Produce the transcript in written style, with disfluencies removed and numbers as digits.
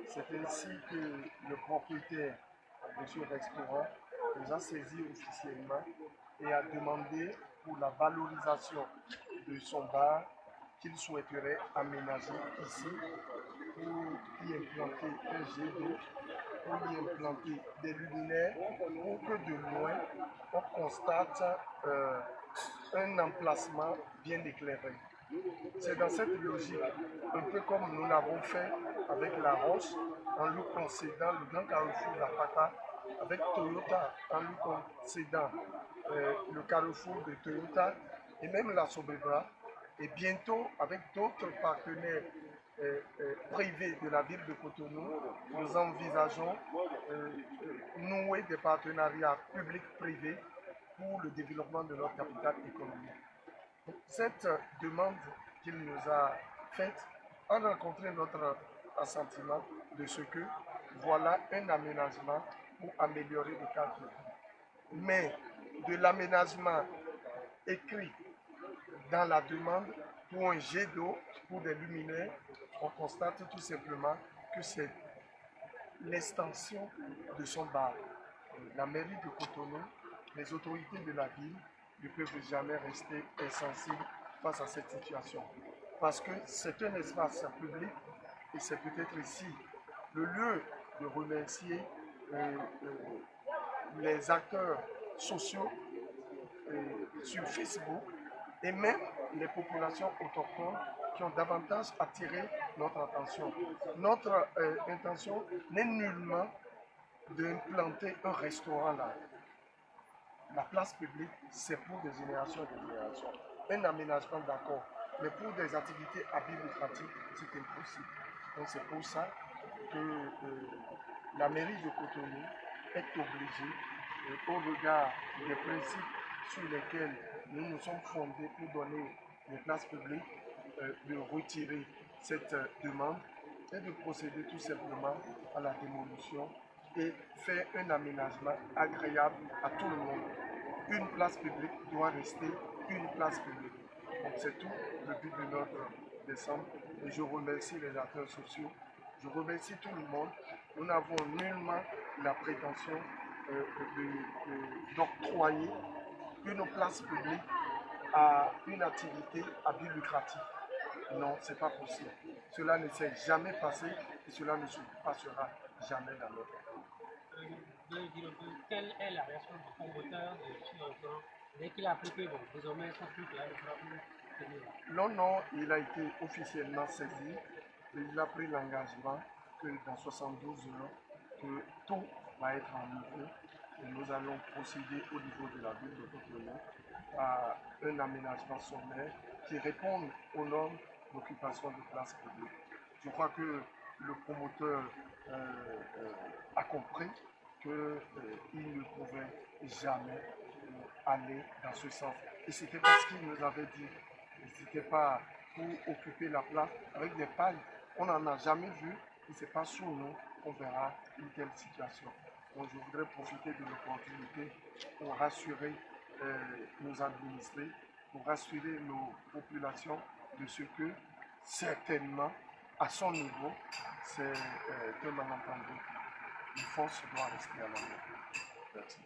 C'est ainsi que le propriétaire de ce restaurant nous a saisis officiellement et a demandé pour la valorisation de son bar qu'il souhaiterait aménager ici pour y implanter un jet d'eau, pour y implanter des luminaires, pour que de loin on constate un emplacement bien éclairé. C'est dans cette logique, un peu comme nous l'avons fait avec La Roche, en lui concédant le grand carrefour d'Apata, avec Toyota, en lui concédant le carrefour de Toyota et même la Sobebra. Et bientôt, avec d'autres partenaires privés de la ville de Cotonou, nous envisageons nouer des partenariats publics-privés pour le développement de notre capitale économique. Cette demande qu'il nous a faite a rencontré notre assentiment de ce que voilà un aménagement pour améliorer le cadre de vie. Mais de l'aménagement écrit dans la demande pour un jet d'eau, pour des luminaires, on constate tout simplement que c'est l'extension de son bar. La mairie de Cotonou, les autorités de la ville ne peuvent jamais rester insensibles face à cette situation. Parce que c'est un espace public et c'est peut-être ici le lieu de remercier les acteurs sociaux sur Facebook et même les populations autochtones qui ont davantage attiré notre attention. Notre intention n'est nullement d'implanter un restaurant là. La place publique, c'est pour des générations et des générations. Un aménagement d'accord, mais pour des activités à but lucratif, c'est impossible. Donc c'est pour ça que la mairie de Cotonou est obligée, au regard des principes sur lesquels nous nous sommes fondés pour donner des places publiques, de retirer cette demande et de procéder tout simplement à la démolition et faire un aménagement agréable à tout le monde. Une place publique doit rester une place publique. Donc c'est tout le but de notre décembre. Et je remercie les acteurs sociaux, je remercie tout le monde. Nous n'avons nullement la prétention d'octroyer une place publique à une activité à but lucratif. Non, ce n'est pas possible. Cela ne s'est jamais passé et cela ne se passera jamais dans notre pays. Quelle est la réaction du promoteur de ce restaurant dès qu'il a appris que désormais son truc là ne pourra plus tenir? Non, il a été officiellement saisi et il a pris l'engagement que dans 72 heures, que tout va être enlevé et nous allons procéder au niveau de la ville de Cotonou à un aménagement sommaire qui réponde aux normes d'occupation de places publiques. Je crois que le promoteur a compris qu'il ne pouvait jamais aller dans ce sens. Et c'était parce qu'il nous avait dit, c'était pas pour occuper la place avec des pailles. On n'en a jamais vu et c'est pas sur nous qu'on verra une telle situation. Donc je voudrais profiter de l'opportunité pour rassurer nos administrés, pour rassurer nos populations de ce que certainement, à son niveau, c'est un malentendu. Une force doit rester à la main. Merci.